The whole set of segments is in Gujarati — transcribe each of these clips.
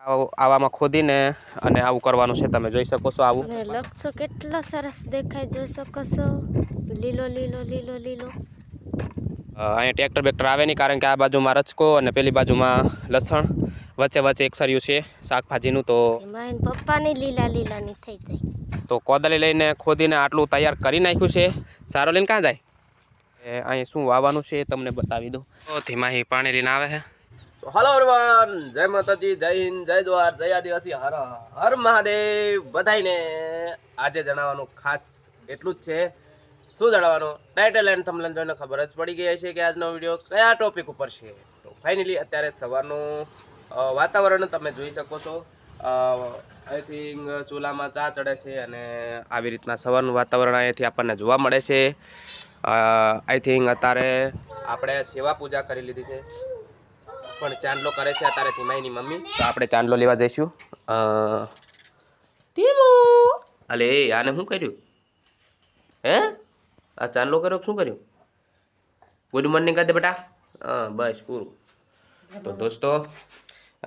આવામાં ખોદીને અને આવું કરવાનું છે. તમે જોઈ શકો છો આવું લક્ષો કેટલો સરસ દેખાય, જોઈ શકો છો. લીલો લીલો લીલો લીલો. અહીંયા ટ્રેક્ટર બેક્ટર આવે નહીં, કારણ કે આ બાજુમાં રચકો અને પેલી બાજુમાં લસણ, વચ્ચે વચ્ચે એક સર્યું છે શાકભાજીનું. તો એમાં પપ્પાની લીલા લીલાની થઈ જાય. તો કોદાળી લઈને ખોદીને આટલું તૈયાર કરી નાખ્યું છે. સારો લઈને ક્યાં જાય? અહીં શું વાવવાનું છે તમને બતાવી દઉં. તો ધીમાહી પાણી લઈને આવે છે. હલો એવરીવન, જય માતાજી, જય હિન્દ, જય દ્વાર, જય આદિવાસી, હર હર મહાદેવ બધાઈને. આજે જણાવવાનું ખાસ એટલું જ છે. શું જણાવવાનું? ટાઇટલ એન્ડ થંબનેલ જોઈને ખબર જ પડી ગઈ છે કે આજનો વિડીયો કયા ટોપિક ઉપર છે. તો ફાઇનલી અત્યારે સવારનું વાતાવરણ તમે જોઈ શકો છો. આઈ થિંક ચૂલામાં ચા ચડે છે અને આવી રીતના સવારનું વાતાવરણ અહીંયાથી આપણને જોવા મળે છે. આઈ થિંક અત્યારે આપણે સેવા પૂજા કરી લીધી છે, પણ ચાંદલો કરે છે અત્યારે ધીમાઈની મમ્મી. તો આપણે ચાંદલો લેવા જઈશું. ધીમુ અલે આને શું કર્યું? હે આ ચાંદલો કર્યો શું કર્યું? ગુડ મોર્નિંગ કહી દે બેટા. હા બસ પૂરું. તો દોસ્તો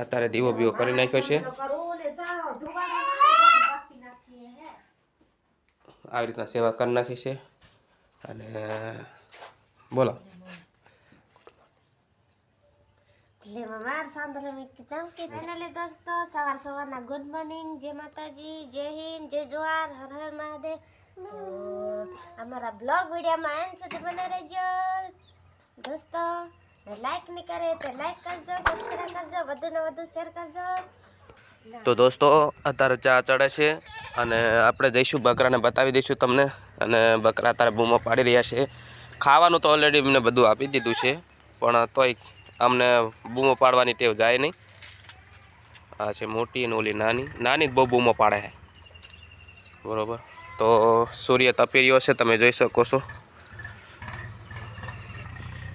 અત્યારે દીવો બીવો કરી નાખ્યો છે. આવી રીતના સેવા કરી નાખી છે. અને બોલો ફાઇનલી દોસ્તો સવાર સવારના ગુડ મોર્નિંગ, જય માતાજી, જય હિન્દ, જય જવાહર, હર હર મહાદેવ. તો અમારા બ્લોગ વિડીયોમાં એન્ડ સુધી બને રહેજો દોસ્તો. લાઈક નહીં કરે તો લાઈક કરજો, સબસ્ક્રાઈબ કરજો, વધુને વધુ શેર કરજો. તો દોસ્તો અત્યારે ચા ચડે છે અને આપણે જઈશું બકરાને બતાવી દઈશું તમને. અને બકરા અત્યારે બૂમો પાડી રહ્યા છે. ખાવાનું તો ઓલરેડી અમને બધું આપી દીધું છે, પણ તોય અમને બૂમો પાડવાની ટેવ જાય નહીં. આ છે મોટી અને ઓલી નાની. નાની જ બહુ બૂમો પાડે છે, બરાબર. તો સૂર્ય તપી રહ્યો છે, તમે જોઈ શકો છો.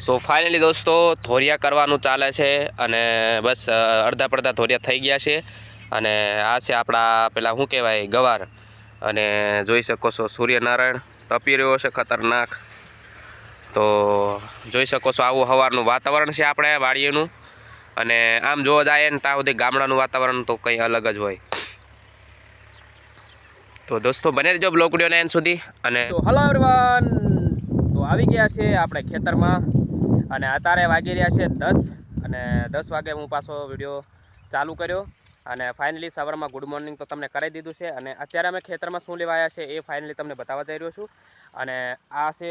સો ફાઇનલી દોસ્તો ધોરિયા કરવાનું ચાલે છે અને બસ અડધા પડધા ધોરિયા થઈ ગયા છે. અને આ છે આપણા પેલા શું કહેવાય ગવાર. અને જોઈ શકો છો સૂર્યનારાયણ તપી રહ્યો છે ખતરનાક. તો જોઈ શકો છો આવું સવારનું વાતાવરણ છે આપણે વાડીએનું. અને આમ જોવા જાય ને ત્યાં સુધી ગામડાનું વાતાવરણ તો કંઈ અલગ જ હોય. તો દોસ્તો બને રહેજો બ્લોગ વિડીયોને એન્ડ સુધી. અને હલો એવરીવન, તો આવી ગયા છે આપણે ખેતરમાં અને અત્યારે વાગી રહ્યા છે 10. અને 10 વાગે હું પાછો વિડીયો ચાલુ કર્યો. અને ફાઇનલી સવારમાં ગુડ મોર્નિંગ તો તમને કરી દીધું છે. અને અત્યારે અમે ખેતરમાં શું લેવા આવ્યા છે એ ફાઇનલી તમને બતાવવા જઈ રહ્યો છું. અને આ છે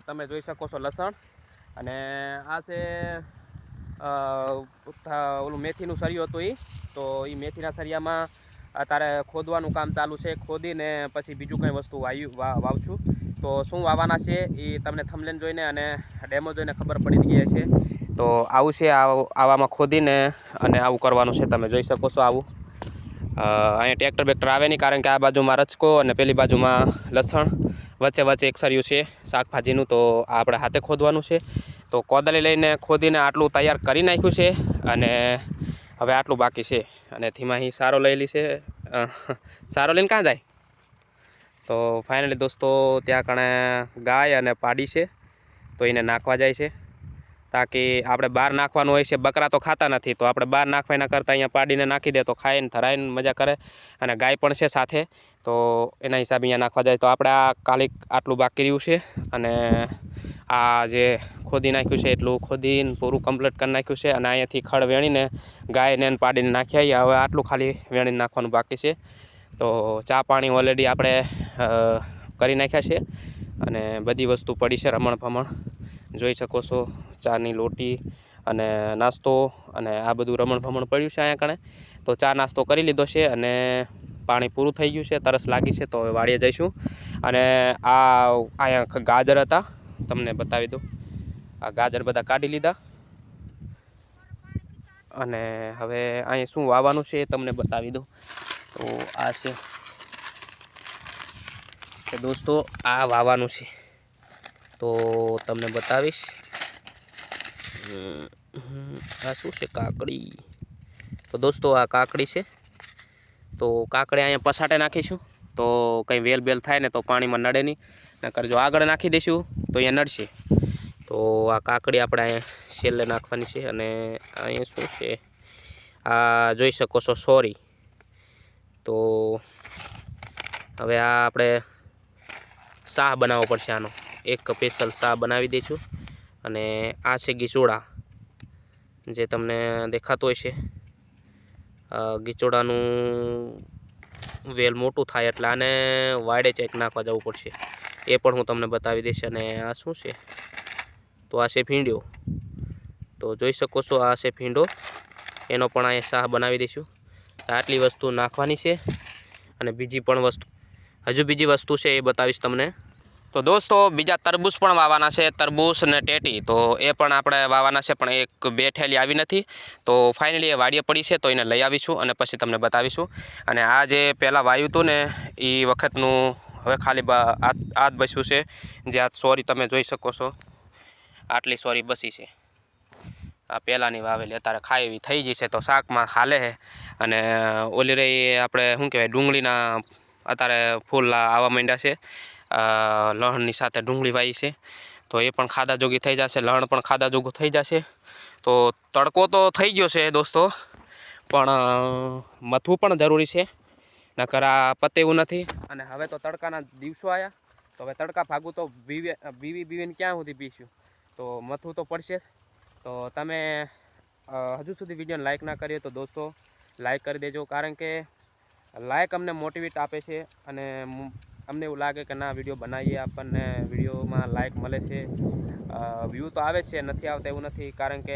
તમે જોઈ શકો છો લસણ. અને આ છે ઓલું મેથીનું સરિયું હતું તો એ મેથીના સરિયામાં અત્યારે ખોદવાનું કામ ચાલુ છે. ખોદીને પછી બીજું કંઈ વસ્તુ વાવશું. તો શું વાવવાના છે એ તમને થંબનેલ જોઈને અને ડેમો જોઈને ખબર પડી ગઈ છે. તો આવું છે, આવામાં ખોદીને અને આવું કરવાનું છે. તમે જોઈ શકો છો આવું. અહીંયા ટ્રેક્ટર બેક્ટર આવે નહીં, કારણ કે આ બાજુમાં રચકો અને પેલી બાજુમાં લસણ, વચ્ચે વચ્ચે એક સર્યું છે શાકભાજીનું. તો આપણે હાથે ખોદવાનું છે. તો કોદાળી લઈને ખોદીને આટલું તૈયાર કરી નાખ્યું છે અને હવે આટલું બાકી છે. અને ધીમાહી સારો લયેલી છે. સારો લઈને ક્યાં જાય? તો ફાઇનલી દોસ્તો ત્યાં કણે ગાય અને પાડી છે, તો એને નાખવા જાય છે. તાકી આપણે બહાર નાખવાનું હોય છે. બકરા તો ખાતા નથી, તો આપણે બહાર નાખવાના કરતાં અહીંયા પાડીને નાખી દે તો ખાઈને ધરાઈને મજા કરે. અને ગાય પણ છે સાથે, તો એના હિસાબે અહીંયા નાખવા જાય. તો આપણે આ ખાલી આટલું બાકી રહ્યું છે. અને આ જે ખોદી નાખ્યું છે એટલું ખોદીને પૂરું કમ્પ્લીટ કરી નાખ્યું છે. અને અહીંયાથી ખડ વેણીને ગાયને પાડીને નાખી આવીએ. હવે આટલું ખાલી વેણીને નાખવાનું બાકી છે. તો ચા પાણી ઓલરેડી આપણે કરી નાખ્યા છે. અને બધી વસ્તુ પડી છે રમણ ભમણ, જોઈ શકો છો. ચાની લોટી અને નાસ્તો અને આ બધું રમણ ભમણ પડ્યું છે અહીંયા કણે. તો ચા નાસ્તો કરી લીધો છે અને પાણી પૂરું થઈ ગયું છે, તરસ લાગી છે. તો હવે વાડીએ જઈશું. અને આ અહીંયા ગાજર હતા, તમને બતાવી દઉં. આ ગાજર બધા કાઢી લીધા. અને હવે અહીં શું વાવવાનું છે એ તમને બતાવી દઉં. તો આ છે કે દોસ્તો આ વાવવાનું છે, તો તમને બતાવીશ. આ શું છે? કાકડી. તો દોસ્તો આ કાકડી છે. તો કાકડી અહીંયા પસાટે નાખીશું તો કંઈ વેલ બેલ થાય ને તો પાણીમાં નડે નહીં. નકર જો આગળ નાખી દઈશું તો અહીંયા નડશે. તો આ કાકડી આપણે અહીંયા છેલ્લે નાખવાની છે. અને અહીંયા શું છે? આ જોઈ શકો છો સોરી. તો હવે આ આપણે શાહ બનાવવો પડશે. આનો એક સ્પેશિયલ શાહ બનાવી દઈશું. અને આ છે ગીચોડા, જે તમને દેખાતો હશે. ગીચોડાનું વેલ મોટું થાય એટલે આને વાડે ચેક નાખવા જવું પડશે, એ પણ હું તમને બતાવી દઈશ. અને આ શું છે? તો આ છે ભીંડો. તો જોઈ શકો છો આ છે ભીંડો, એનો પણ અહીંયા શાહ બનાવી દઈશું. આટલી વસ્તુ નાખવાની છે. અને બીજી પણ વસ્તુ, હજુ બીજી વસ્તુ છે એ બતાવીશ તમને. તો દોસ્તો બીજા તરબૂચ પણ વાવવાના છે, તરબૂચ અને ટેટી. તો એ પણ આપણે વાવવાના છે, પણ એક બે ઠેલી આવી નથી. તો ફાઇનલી એ વાડીએ પડી છે, તો એને લઈ આવીશું અને પછી તમને બતાવીશું. અને આ જે પહેલાં વાવ્યું હતું ને એ વખતનું હવે ખાલી આ જ બસ્યું છે. જે આ સોરી તમે જોઈ શકો છો, આટલી સોરી બસી છે. આ પહેલાંની વાવેલી, અત્યારે ખાઈ એવી થઈ જશે તો શાકમાં હાલે છે. અને ઓલી રહી આપણે શું કહેવાય, ડુંગળીના અત્યારે ફૂલ આવવા માંડ્યા છે. લણની સાથે ડુંગળી વાવી છે, તો એ પણ ખાધા જોગી થઈ જશે. લણ પણ ખાધા જોગું થઈ જશે. તો તડકો તો થઈ ગયો છે દોસ્તો, પણ મથવું પણ જરૂરી છે, નકર આ પતે એવું નથી. અને હવે તો તડકાના દિવસો આવ્યા, તો હવે તડકા ભાગું તો બીવીને ક્યાં સુધી પીશું, તો મથવું તો પડશે. તો તમે હજુ સુધી વિડીયોને લાઇક ના કરીએ તો દોસ્તો લાઇક કરી દેજો, કારણ કે લાઇક અમને મોટિવેટ આપે છે. અને અમને એવું લાગે કે ના વિડીયો બનાવીએ, આપણને વિડીયોમાં લાઇક મળે છે. વ્યૂ તો આવે છે, નથી આવતા એવું નથી, કારણ કે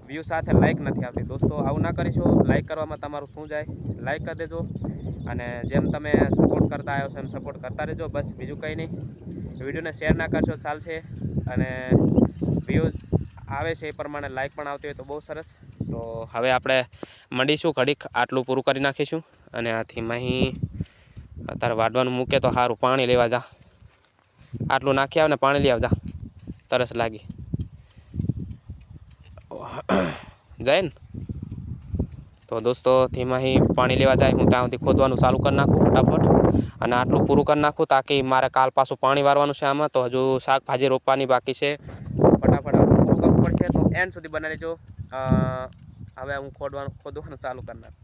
વ્યૂ સાથે લાઇક નથી આવતી. દોસ્તો આવું ના કરીશું. લાઇક કરવામાં તમારું શું જાય, લાઇક કરી દેજો. અને જેમ તમે સપોર્ટ કરતા આવ્યો છો એમ સપોર્ટ કરતા રહેજો, બસ બીજું કંઈ નહીં. વિડીયોને શેર ના કરશો ચાલશે, અને વ્યૂઝ આવે છે એ પ્રમાણે લાઇક પણ આવતી હોય તો બહુ સરસ. તો હવે આપણે મંડીશું ઘડીક, આટલું પૂરું કરી નાખીશું. અને આથી અહીં અત્યારે વાડવાનું મૂકે તો સારું. પાણી લેવા જા, આટલું નાખી આવ ને પાણી લઈ આવજા, તરસ લાગી જાય ને. તો દોસ્તો ધીમાહી પાણી લેવા જાય, હું ત્યાં સુધી ખોદવાનું ચાલુ કરી નાખું ફટાફટ. અને આટલું પૂરું કરી નાખું, તાકી મારે કાલ પાછું પાણી વારવાનું છે આમાં. તો હજુ શાકભાજી રોપવાની બાકી છે, ફટાફટ પૂરું કરવું પડશે. તો એન્ડ સુધી બનાવી લેજો. હવે હું ખોદવાનું ચાલુ કરી નાખું.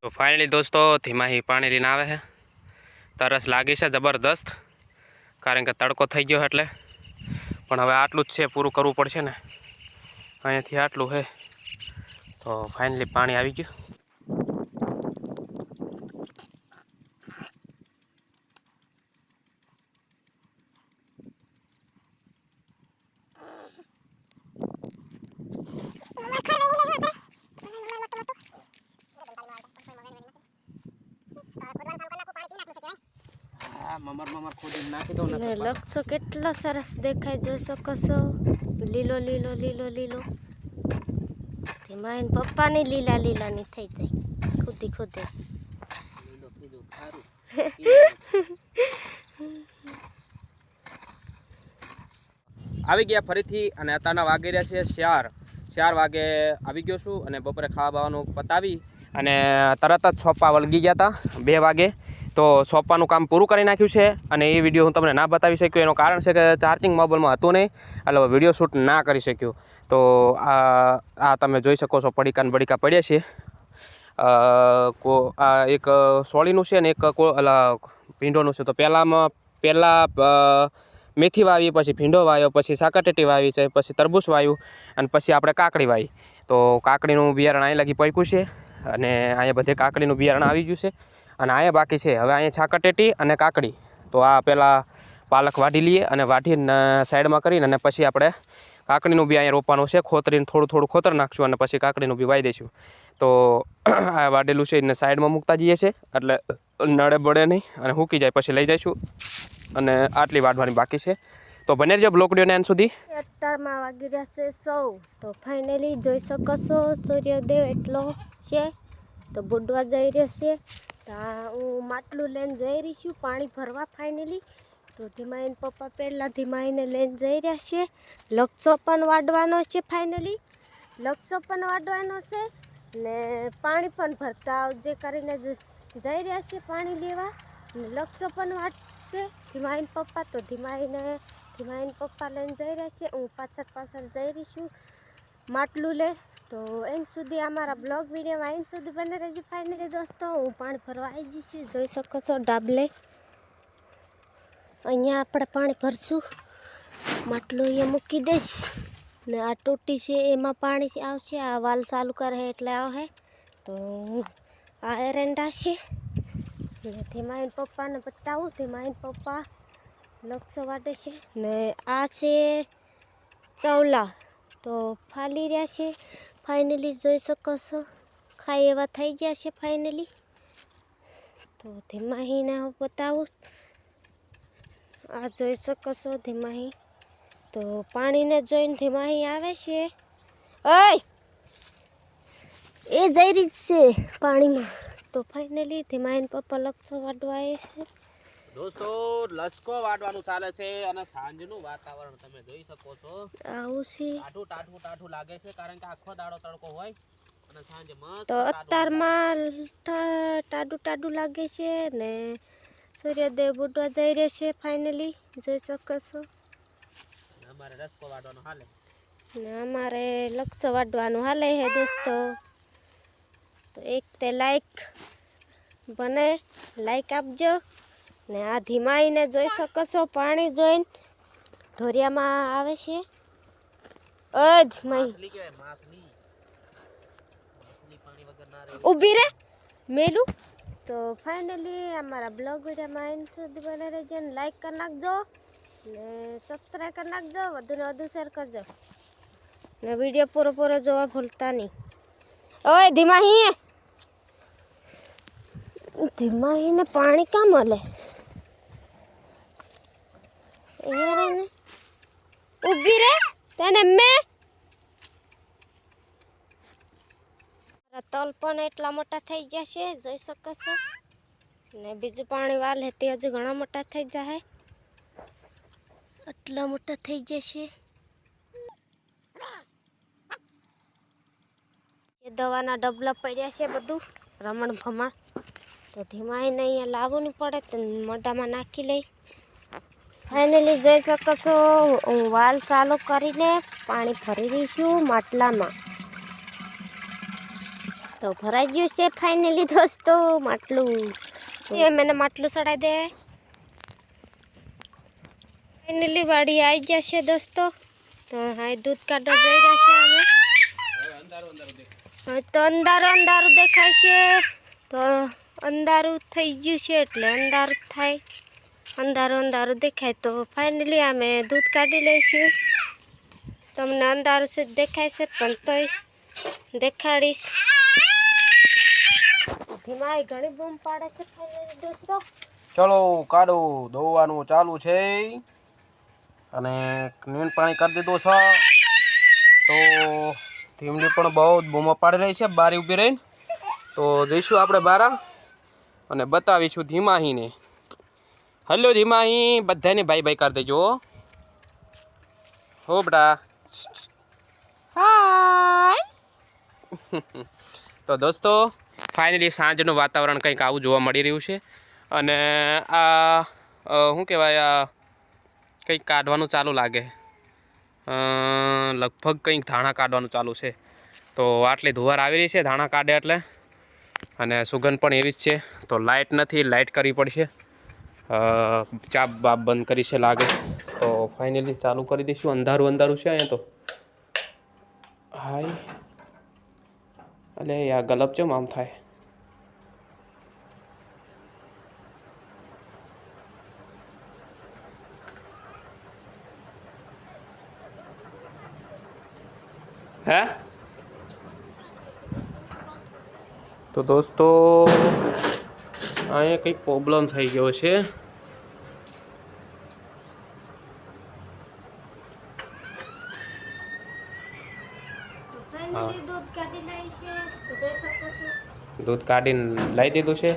તો ફાઇનલી દોસ્તો ધીમાહી પાણી લઈને આવે છે. તરસ લાગી છે જબરદસ્ત, કારણ કે તડકો થઈ ગયો એટલે. પણ હવે આટલું જ છે, પૂરું કરવું પડશે ને. અહીંયાથી આટલું છે. તો ફાઇનલી પાણી આવી ગયું. મમર ખોદી નાખી દઉં ને લક્ષો કેટલો સરસ દેખાય, જોઈ શકો છો. લીલો લીલો લીલો લીલો. ધીમાઈન પપ્પાની લીલા લીલાની થઈ જાય ખુદી ખુદી. આવી ગયા ફરીથી, અને અત્યારના વાગી રહ્યા છે 4 વાગે આવી ગયો છું. અને બપોરે ખાવા બાવાનું પતાવી અને તરત જ સોંપવા વળગી ગયા હતા 2 વાગે. તો સોંપવાનું કામ પૂરું કરી નાખ્યું છે. અને એ વિડીયો હું તમને ના બતાવી શક્યો, એનું કારણ છે કે ચાર્જિંગ મોબાઈલમાં હતું નહીં, એટલે વિડીયો શૂટ ના કરી શક્યું. તો આ તમે જોઈ શકો છો, પડીકા ને બડીકા પડ્યા છે. આ એક સોળીનું છે ને એક ભીંડોનું છે. તો પહેલાં મેથી વાવી, પછી ભીંડો વાવ્યો, પછી સાકરટેટી વાવી છે, પછી તરબૂચ વાવ્યું, અને પછી આપણે કાકડી વાવી. તો કાકડીનું બિયારણ અહીં લગી પૈકું છે, અને અહીંયા બધે કાકડીનું બિયારણ આવી ગયું છે. અને અહીંયા બાકી છે હવે અહીંયા સાકરટેટી અને કાકડી. તો આ પહેલાં પાલક વાઢી લઈએ, અને વાઢીને સાઈડમાં કરીને અને પછી આપણે કાકડીનું બી અહીંયા રોપવાનું છે. ખોતરીને થોડું ખોતર નાખશું, અને પછી કાકડીનું બી વાવી દઈશું. તો આ વાઢેલું છે એને સાઈડમાં મૂકતા જઈએ છે, એટલે નળે બળે નહીં અને સૂકી જાય પછી લઈ જઈશું. અને આટલી વાઢવાની બાકી છે. તો બને રહેજો બ્લોક વિડીયોને એન્ડ સુધી. અત્યારમાં વાગી રહ્યા છે 100. તો ફાઇનલી જોઈ શકો છો સૂર્યદેવ એટલો છે, તો બુડવા જઈ રહ્યો છે. તો હું માટલું લઈને જઈ રહી છું પાણી ભરવા ફાઇનલી. તો ધીમાઈને પપ્પા પહેલાં ધીમાઈને લઈને જઈ રહ્યા છે. લક્ષો પણ વાઢવાનો છે ફાઇનલી, લક્ષો પણ વાઢવાનો છે ને પાણી પણ ભરતા જે કરીને જઈ રહ્યા છે પાણી લેવા. ને લક્ષો પણ વાટશે ધીમાઈને પપ્પા. તો ધીમાઈને પપ્પા લઈને જઈ રહ્યા છે, હું પાછળ જઈ રહી છું માટલું લે. તો એન્ડ સુધી અમારા બ્લોગ વિડીયોમાં એન્ડ સુધી બને રહેજો. ફાઇનલી દોસ્તો હું પાણી ભરવા આવી જઈશું. જોઈ શકો છો ડાબલે અહીંયા આપણે પાણી ભરશું. માટલું અહીંયા મૂકી દઈશ ને આ ટોટી છે એમાં પાણી આવશે. આ વાલ ચાલુ કરે એટલે આવે. તો આ એરંડા છે ને ધીમાઈન પપ્પાને બતાવું. ધીમાઈન પપ્પા લક્ષ વાટે છે ને આ છે ચવલા તો ફાલી રહ્યા છે. ફાઇનલી જોઈ શકો છો ખાઈ એવા થઈ ગયા છે ફાઇનલી. તો ધીમાહીને હું બતાવું. આ જોઈ શકો છો ધીમાહી. તો પાણીને જોઈને ધીમાહી આવે છે. ઓય એ જઈ રહી છે પાણીમાં. તો ફાઇનલી ધીમાહીને પપ્પા લક્ષો વાટવા આવે છે. દોસ્તો લસકો વાટવાનું ચાલે છે અને સાંજનું વાતાવરણ તમે જોઈ શકો છો. આવું છે ટાઢું લાગે છે કારણ કે આખો દાડો તડકો હોય અને સાંજે મસ્ત. તો અત્યારમાં ટાઢું લાગે છે ને સૂર્યોદય બુડવા જઈ રહ્યો છે. ફાઇનલી જોઈ શકો છો. અમારે રસકો વાટવાનું હાલે ને અમારે લક્ષ વાટવાનું હાલે હે દોસ્તો. તો એક તે લાઈક બને લાઈક આપજો ને આ ધીમાઈને જોઈ શકો છો પાણી જોઈને ઢોરિયામાં આવે છે. ઊભી રે મેલું. તો ફાઇનલી અમારા બ્લોગ વિડીયોમાં એન્ડ સુધી બને રહેજો ને લાઈક કરી નાખજો ને સબસ્ક્રાઈબ કરી નાખજો. વધુને વધુ શેર કરજો ને વિડીયો પૂરો જોવા ભૂલતા નહીં. ઓય ધીમાહીને પાણી કાં મળે? ઊભી રે તને મેં તલ પણ એટલા મોટા થઈ ગયા છે જોઈ શકો છો ને બીજું પાણી વાલ હતી હજુ ઘણા મોટા થઈ જાય. આટલા મોટા થઈ જશે. દવાના ડબલા પડ્યા છે બધું રમણ ભમણ. તો ધીમાઈને અહીંયા લાવવું નહીં પડે તો મોઢામાં નાખી લઈ. ફાઇનલી જોઈ શકો છો હું વાલ ચાલુ કરીને પાણી ભરી રહી છું માટલામાં. તો ભરાઈ ગયું છે ફાઇનલી દોસ્તો માટલું. એ મને માટલું ચડાવી દે. ફાઇનલી વાડી આવી જશે દોસ્તો. તો હા દૂધ કાઢવા જઈ રહ્યા છે અમે. તો અંધારું દેખાય છે. તો અંધારું થઈ ગયું છે એટલે અંધારું થાય. અંધારું દેખાય તો ફાઇનલી અમે દૂધ કાઢી લઈશું. તમને અંધારું છે દેખાય છે પણ તોય દેખાડીશ. ધીમાઈ ઘણી બૂમ પાડે છે ફાઇનલી દોસ્તો. ચલો કાઢો દોવાનું ચાલુ છે અને નીણ પાણી કરી દીધું છે. તો ધીમલી પણ બહુ બૂમો પાડી રહી છે બારી ઊભી રહીને. તો જઈશું આપણે બારા અને બતાવીશું ધીમાહીને. હલો ધીમાહી બધાને ભાઈ ભાઈ કરી દેજો હો બેટા. હાય. તો દોસ્તો ફાઇનલી સાંજનું વાતાવરણ કંઈક આવું જોવા મળી રહ્યું છે અને આ શું કહેવાય કંઈક કાઢવાનું ચાલુ લાગે. લગભગ કંઈક ધાણા કાઢવાનું ચાલુ છે. તો આટલી ધુવાર આવી રહી છે ધાણા કાઢે એટલે અને સુગંધ પણ એવી જ છે. તો લાઇટ નથી લાઇટ કરવી પડશે. ચાપ બાપ બંધ કરી છે લાગે. તો ફાઇનલી ચાલુ કરી દઈશું. અંધારું છે અહીંયા તો. હાય અલે યાર ગલપ ચમ આમ થાય. હે તો દોસ્તો અહીંયા કંઈક પ્રોબ્લેમ થઈ ગયો છે. દૂધ કાઢીને લઈ દીધું છે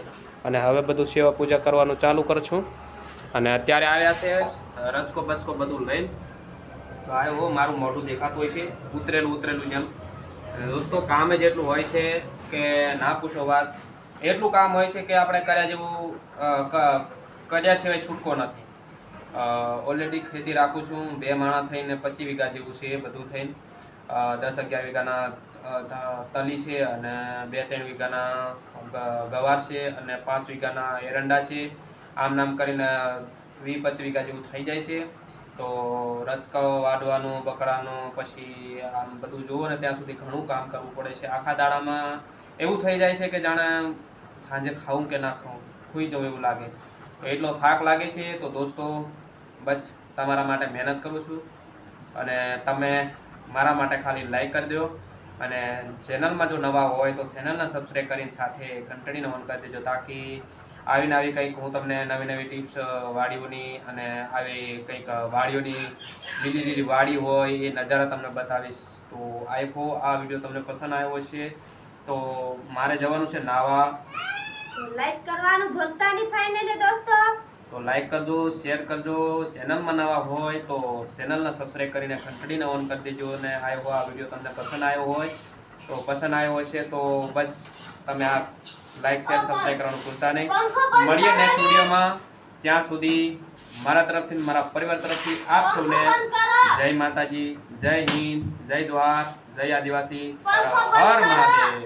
અને હવે બધું સેવા પૂજા કરવાનું ચાલુ કરશું. અને અત્યારે આવ્યા છે રચકો બચકો બધું લઈને. તો આવ્યો મારું મોઢું દેખાતું હોય છે ઉતરેલું જેમ. દોસ્તો કામ જ એટલું હોય છે કે ના પૂછો વાત. એટલું કામ હોય છે કે આપણે કર્યા જેવું કર્યા સિવાય છૂટકો નથી. ઓલરેડી ખેતી રાખું છું 2 માણા થઈને 25 વીઘા જેવું છે એ બધું થઈને 10-11 વીઘાના તલી છે અને 2-3 વીઘાના ગવાર છે અને 5 વીઘાના એરંડા છે. આમ નામ કરીને 20-25 વીઘા જેવું થઈ જાય છે. તો રસકો વાઢવાનું, બકડાનું, પછી આમ બધું જુઓ ને ત્યાં સુધી ઘણું કામ કરવું પડે છે. આખા દાડામાં એવું થઈ જાય છે કે જાણે સાંજે ખાવું કે ના ખાવું, સૂઈ જવું એવું લાગે. તો એટલો થાક લાગે છે. તો દોસ્તો બસ તમારા માટે મહેનત કરું છું અને તમે મારા માટે ખાલી લાઈક કરી દો અને ચેનલમાં જો નવા હોય તો ચેનલને સબસ્ક્રાઈબ કરીને સાથે ઘંટડીને ઓન કરી દેજો, તાકી આવીને આવી કંઈક હું તમને નવી નવી ટિપ્સ વાડીઓની અને આવી કંઈક વાડીઓની લીલી લીલી વાડી હોય એ નજારા તમને બતાવીશ. તો આઈ હોપ આ વિડીયો તમને પસંદ આવ્યો છે. તો મારે જવાનું છે નાવા. લાઈક કરવાનું ભૂલતા નહીં ફાઇનલી દોસ્તો. તો લાઈક કરજો, શેર કરજો. ચેનલમાં નવા હોય તો ચેનલને સબસ્ક્રાઈબ કરીને ઘંટડીને ઓન કરી દેજો. અને આઈ હોપ આ વિડીયો તમને પસંદ આવ્યો હોય તો પસંદ આવ્યો હશે તો બસ તમે આ લાઈક શેર સબસ્ક્રાઈબ કરવાનું ભૂલતા નહીં. મળીએ નેક્સ્ટ વિડીયોમાં. ત્યાં સુધી મારા તરફથી મારા પરિવાર તરફથી આપ સૌને જય માતાજી, જય હિન્દ, જય દ્વારકા, જય આદિવાસી, હર હર મહાદેવ.